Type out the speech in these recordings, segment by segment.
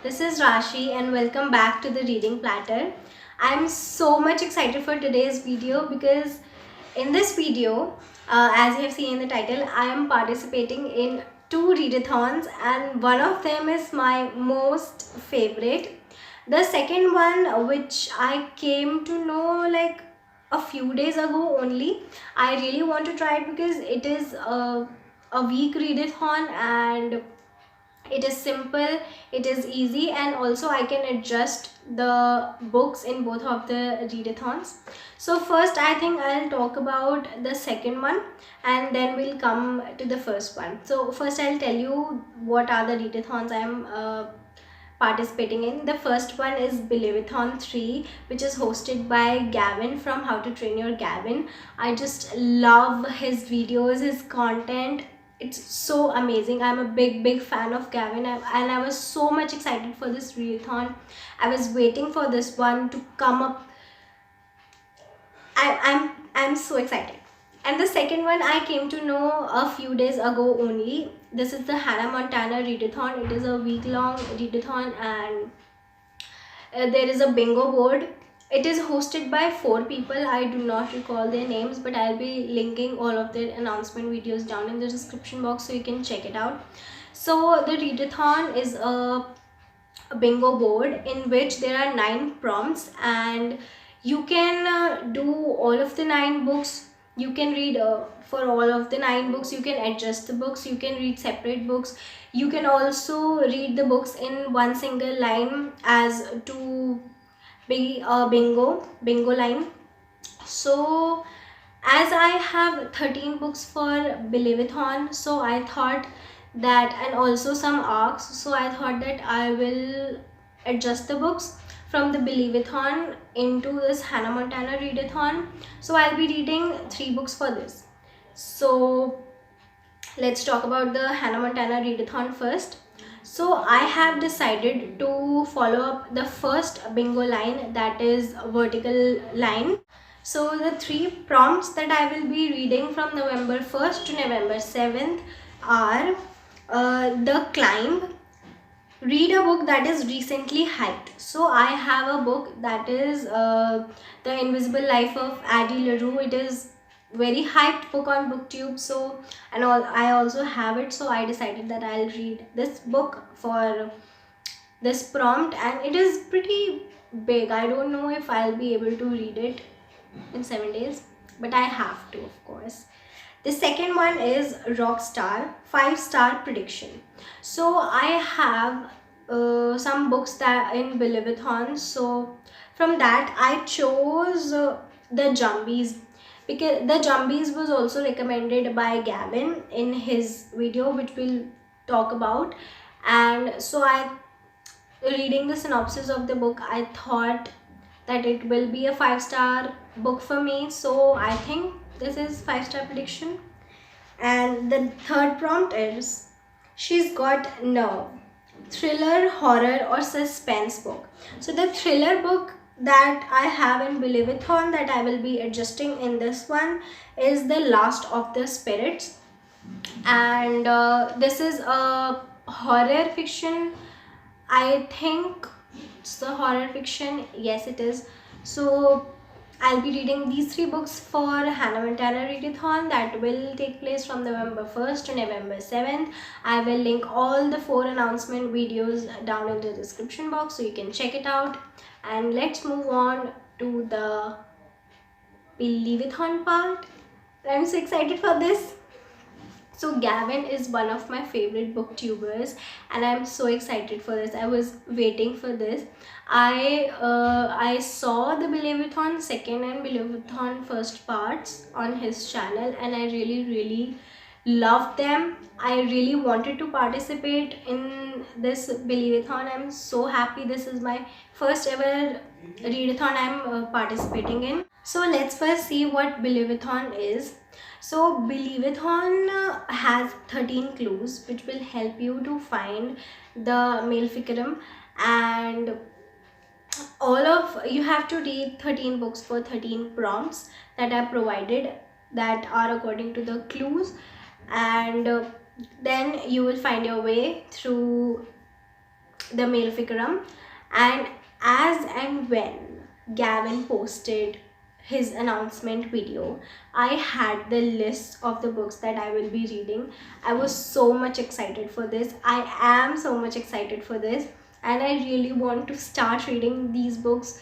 This is Rashi and welcome back to the Reading Platter. I'm so much excited for today's video because in this video, as you have seen in the title, I am participating in two readathons and one of them is my most favorite. The second one, which I came to know like a few days ago only, I really want to try it because it is a week readathon and it is simple, it is easy, and also I can adjust the books in both of the readathons. So first I think I'll talk about the second one and then we'll come to the first one. So first I'll tell you what are the readathons I'm participating in. The first one is Believeathon 3, which is hosted by Gavin from How to Train Your Gavin. I just love his videos, his content. It's so amazing. I'm a big fan of Gavin, and I was so much excited for this readathon. I was waiting for this one to come up. I'm so excited. And the second one I came to know a few days ago only. This is the Hannah Montana readathon. It is a week-long readathon and there is a bingo board. It is hosted by 4 people. I do not recall their names, but I'll be linking all of their announcement videos down in the description box so you can check it out. So the readathon is a bingo board in which there are 9 prompts and you can do all of the 9 books. You can read for all of the 9 books. You can adjust the books. You can read separate books. You can also read the books in one single line as to be a bingo line. So as I have 13 books for Believeathon, so I thought that, and also some arcs, so I thought that I will adjust the books from the Believeathon into this Hannah Montana readathon. So I'll be reading 3 books for this. So let's talk about the Hannah Montana readathon first. So I have decided to follow up the first bingo line, that is vertical line. So the 3 prompts that I will be reading from November 1st to November 7th are The Climb, read a book that is recently hyped. So I have a book that is The Invisible Life of Addie LaRue. It is very hyped book on booktube, so and all I also have it, so I decided that I'll read this book for this prompt, and it is pretty big. I don't know if I'll be able to read it in 7 days, but I have to, of course. The second one is Rockstar 5-star prediction. So I have some books that in Believeathon, so from that I chose the Jumbies, because the Jumbies was also recommended by Gavin in his video, which we'll talk about. And so reading the synopsis of the book, I thought that it will be a 5-star book for me, so I think this is 5-star prediction. And the third prompt is She's Got Nerve, thriller, horror or suspense book. So the thriller book that I have in Believeathon that I will be adjusting in this one is The Last of the Spirits, and this is a horror fiction. I think it's a horror fiction. Yes, it is. So I'll be reading these 3 books for Hannah Montana readathon that will take place from November 1st to November 7th. I will link all the 4 announcement videos down in the description box so you can check it out. And let's move on to the Believeathon part. I'm so excited for this. So Gavin is one of my favorite booktubers and I'm so excited for this. I was waiting for this. I saw the Believeathon second and Believeathon first parts on his channel and I really loved them. I really wanted to participate in this Believeathon. I'm so happy. This is my first ever readathon I'm participating in. So let's first see what Believeathon is. So Believeathon has 13 clues which will help you to find the Maleficarum, and you have to read 13 books for 13 prompts that are provided that are according to the clues, and then you will find your way through the Maleficarum. And as and when Gavin posted his announcement video, I had the list of the books that I will be reading. I was so much excited for this. I am so much excited for this, and I really want to start reading these books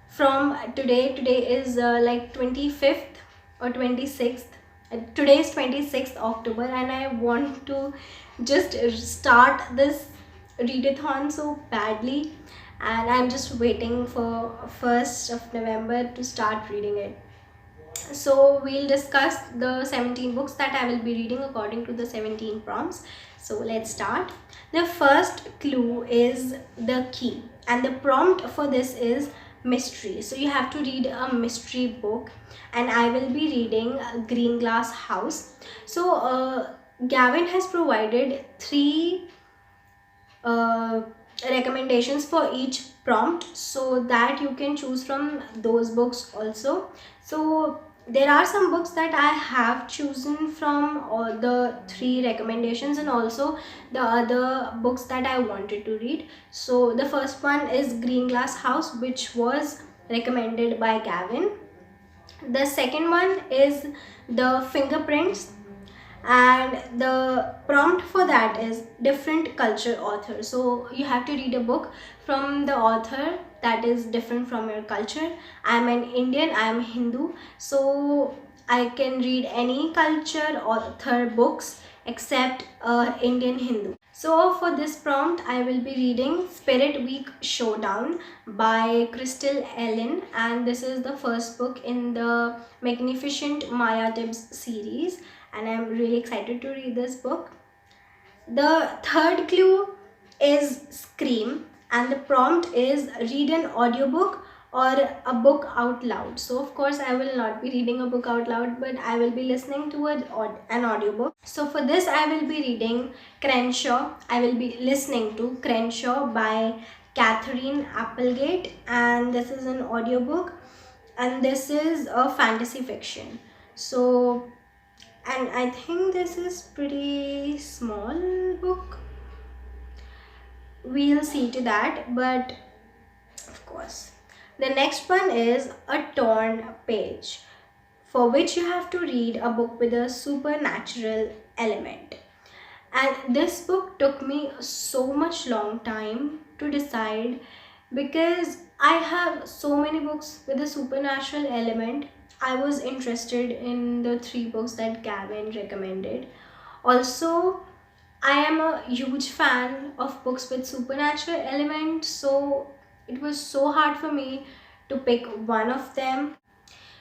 from today. Today is like 25th or 26th. Today is 26th October, and I want to just start this readathon so badly, and I'm just waiting for 1st of November to start reading it. So we'll discuss the 17 books that I will be reading according to the 17 prompts. So let's start. The first clue is the key, and the prompt for this is mystery. So you have to read a mystery book, and I will be reading Green Glass House. So Gavin has provided 3 recommendations for each prompt, so that you can choose from those books also. So there are some books that I have chosen from all the 3 recommendations, and also the other books that I wanted to read. So the first one is Green Glass House, which was recommended by Gavin. The second one is The Fingerprints, and the prompt for that is different culture author. So you have to read a book from the author that is different from your culture. I'm an Indian, I'm Hindu, so I can read any culture author books except Indian Hindu. So for this prompt, I will be reading Spirit Week Showdown by Crystal Ellen, and this is the first book in the Magnificent Maya Tibbs series, and I'm really excited to read this book. The third clue is Scream, and the prompt is read an audiobook or a book out loud. So of course I will not be reading a book out loud, but I will be listening to an audiobook. So for this I will be reading Crenshaw. I will be listening to Crenshaw by Catherine Applegate, and this is an audiobook, and this is a fantasy fiction. So, and I think this is pretty small book. We'll see to that, but of course. The next one is A Torn Page, for which you have to read a book with a supernatural element. And this book took me so much long time to decide, because I have so many books with a supernatural element. I was interested in the 3 books that Gavin recommended. Also, I am a huge fan of books with supernatural elements, so it was so hard for me to pick one of them.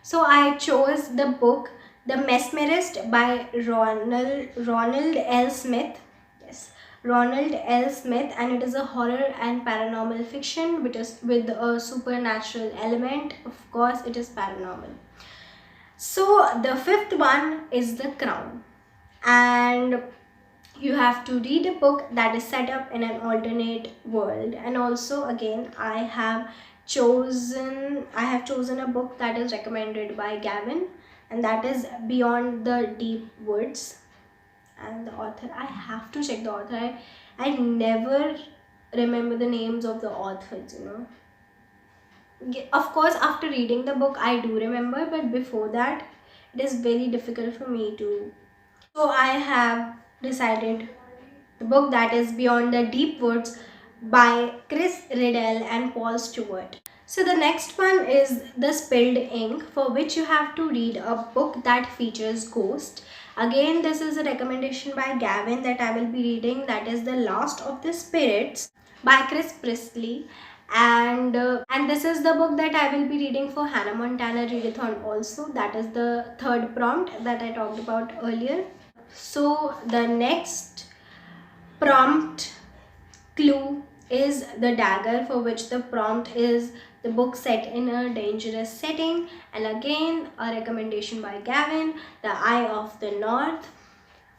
So I chose the book The Mesmerist by Ronald L. Smith. Yes, Ronald L. Smith, and it is a horror and paranormal fiction which is with a supernatural element. Of course, it is paranormal. So the 5th one is The Crown, and you have to read a book that is set up in an alternate world. And also again I have chosen a book that is recommended by Gavin, and that is Beyond the Deep Woods. And the author, I have to check the author. I never remember the names of the authors, you know. Of course after reading the book I do remember, but before that it is very difficult for me to. So I have decided the book that is Beyond the Deep Woods by Chris Riddell and Paul Stewart. So the next one is The Spilled Ink, for which you have to read a book that features ghosts. Again, this is a recommendation by Gavin that I will be reading, that is The Last of the Spirits by Chris Priestley. And this is the book that I will be reading for Hannah Montana Readathon also. That is the 3rd prompt that I talked about earlier. So the next prompt clue is The Dagger, for which the prompt is the book set in a dangerous setting, and again a recommendation by Gavin, The Eye of the North,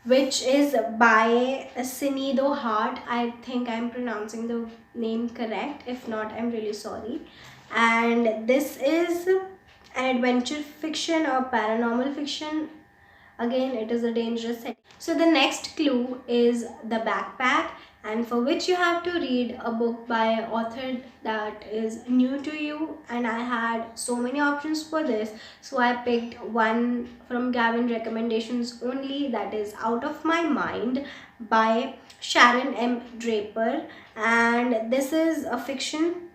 which is by Sinead Hart. I think I'm pronouncing the name correct. If not, I'm really sorry. And this is an adventure fiction or paranormal fiction. Again, it is a dangerous setting. So the next clue is The Backpack, and for which you have to read a book by an author that is new to you. And I had so many options for this, so I picked one from Gavin recommendations only, that is Out of My Mind by Sharon M. Draper. And this is a fiction.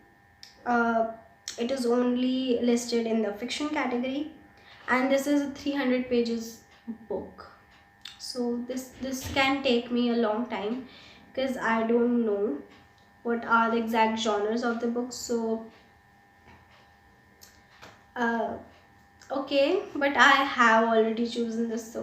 uh, it is only listed in the fiction category, and this is a 300 pages book. So this can take me a long time because I don't know what are the exact genres of the book. So uh, okay, but I have already chosen this.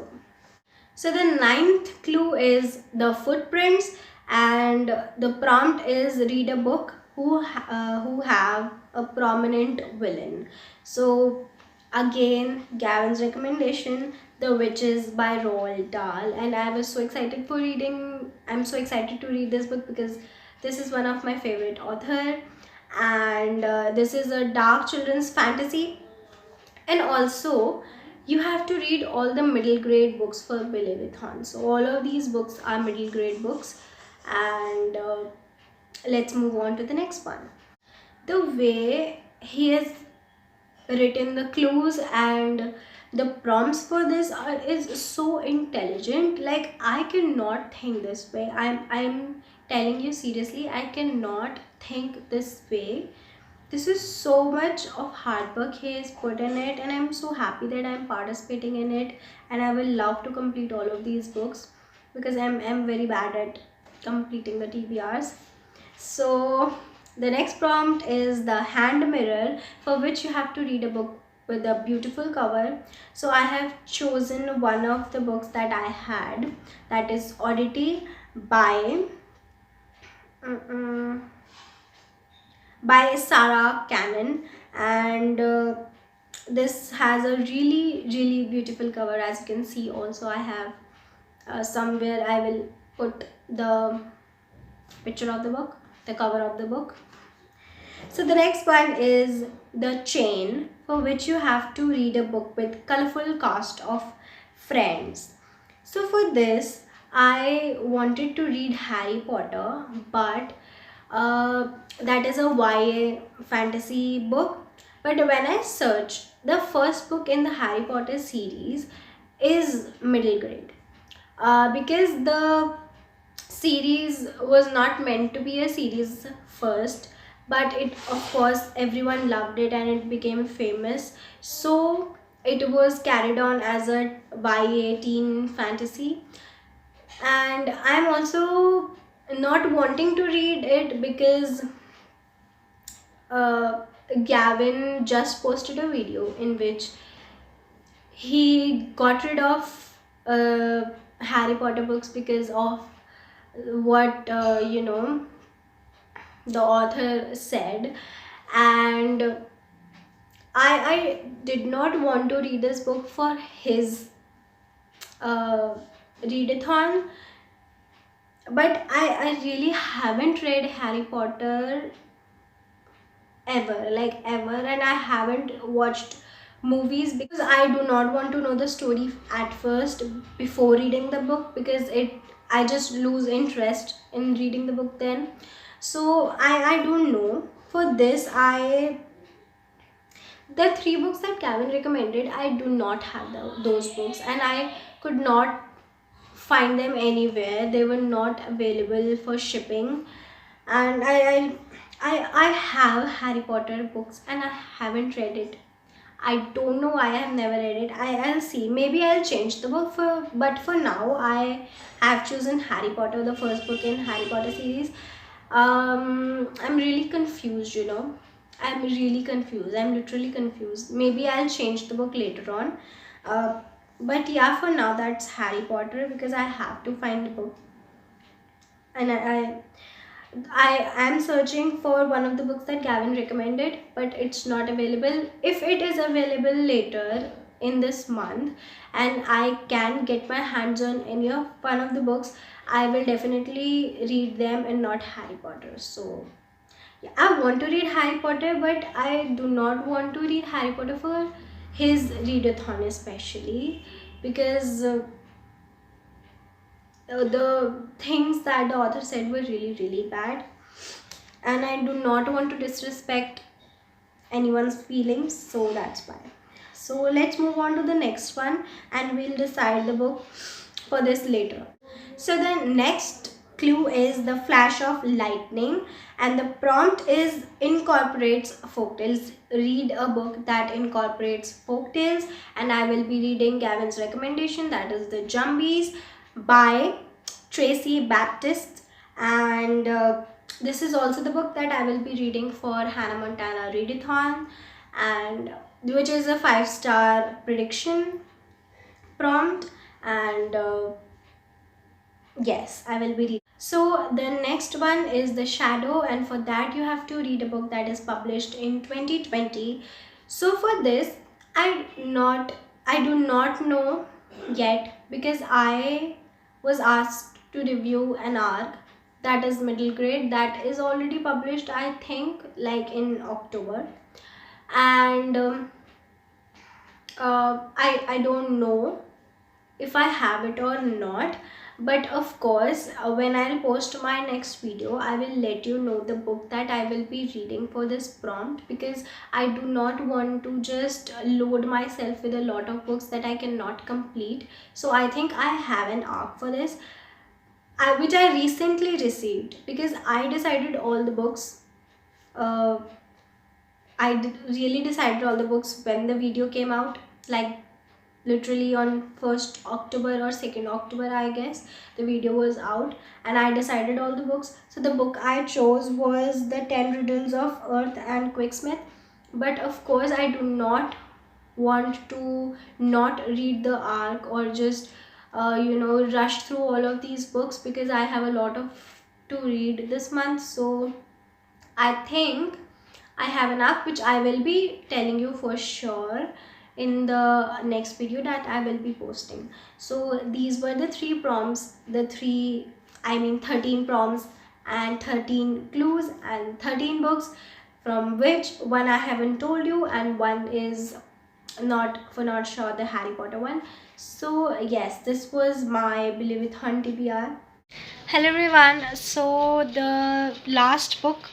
So the ninth clue is the footprints, and the prompt is read a book who have a prominent villain. So again, Gavin's recommendation, The Witches by Roald Dahl, and I was so excited for reading. I'm so excited to read this book because this is one of my favorite author, and this is a dark children's fantasy. And also you have to read all the middle grade books for Billy-Withon. So all of these books are middle grade books. And let's move on to the next one. The way he has written the clues and the prompts for this is so intelligent. Like, I cannot think this way. I'm telling you seriously, I cannot think this way. This is so much of hard work he has put in it, and I'm so happy that I'm participating in it, and I will love to complete all of these books because I'm very bad at completing the TBRs. So the next prompt is the hand mirror, for which you have to read a book with a beautiful cover. So I have chosen one of the books that I had, that is Oddity by by Sarah Cannon. And this has a really beautiful cover, as you can see. Also I have somewhere I will put the picture of the book, the cover of the book. So the next one is The Chain, for which you have to read a book with colorful cast of friends. So for this I wanted to read Harry Potter, but that is a YA fantasy book. But when I searched, the first book in the Harry Potter series is middle grade, because the series was not meant to be a series first, but it, of course, everyone loved it and it became famous, so it was carried on as a YA teen fantasy. And I'm also not wanting to read it because uh, Gavin just posted a video in which he got rid of Harry Potter books because of what the author said. And I did not want to read this book for his readathon, but I really haven't read Harry Potter ever, and I haven't watched movies because I do not want to know the story at first before reading the book, because I just lose interest in reading the book then. So I don't know. For this, the three books that Gavin recommended, I do not have those books, and I could not find them anywhere. They were not available for shipping. And I have Harry Potter books and I haven't read it. I don't know why I have never read it. I'll see. Maybe I'll change the book but for now I have chosen Harry Potter, the first book in Harry Potter series. I'm really confused, I'm really confused. I'm literally confused. Maybe I'll change the book later on. But yeah, for now that's Harry Potter because I have to find the book. And I am searching for one of the books that Gavin recommended, but it's not available. If it is available later in this month and I can get my hands on any of one of the books, I will definitely read them and not Harry Potter. So yeah, I want to read Harry Potter, but I do not want to read Harry Potter for his readathon especially, because the things that the author said were really, really bad, and I do not want to disrespect anyone's feelings, so that's why. So let's move on to the next one, and we'll decide the book for this later. So the next clue is the flash of lightning, and the prompt is incorporates folktales. Read a book that incorporates folktales, and I will be reading Gavin's recommendation, that is The Jumbies by Tracy Baptist. And this is also the book that I will be reading for Hannah Montana Readathon, and which is a 5-star prediction prompt. And yes, I will be reading. So the next one is The Shadow, and for that you have to read a book that is published in 2020. So for this, I do not know yet, because I was asked to review an arc that is middle grade, that is already published, I think like in October. And I don't know if I have it or not, but of course when I'll post my next video, I will let you know the book that I will be reading for this prompt, because I do not want to just load myself with a lot of books that I cannot complete. So I think I have an arc for this, which I recently received, because I decided all the books. Really decided all the books when the video came out, like literally on 1st October or 2nd October, I guess the video was out, and I decided all the books. So the book I chose was The 10 Riddles of Earth and Quicksmith. But of course I do not want to not read the arc, or just rush through all of these books, because I have a lot of to read this month. So I think I have an arc which I will be telling you for sure in the next video that I will be posting. So these were the 3 prompts, 13 prompts and 13 clues and 13 books, from which one I haven't told you and one is not sure, the Harry Potter one. So yes, this was my Believe-a-thon TBR. Hello everyone. So the last book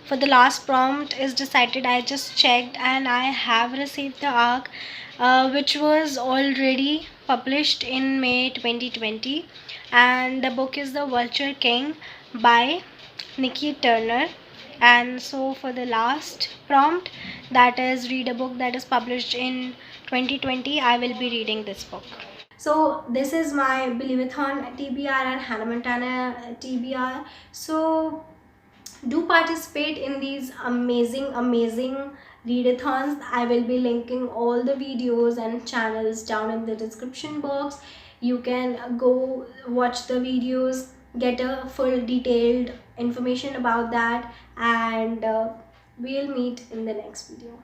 for the last prompt is decided. I just checked and I have received the arc, which was already published in May 2020, and the book is The Vulture King by Nikki Turner. And so for the last prompt, that is read a book that is published in 2020, I will be reading this book. So this is my Believe-a-thon TBR and Hannah Montana TBR. So do participate in these amazing readathons. I will be linking all the videos and channels down in the description box. You can go watch the videos, get a full detailed information about that, and we'll meet in the next video.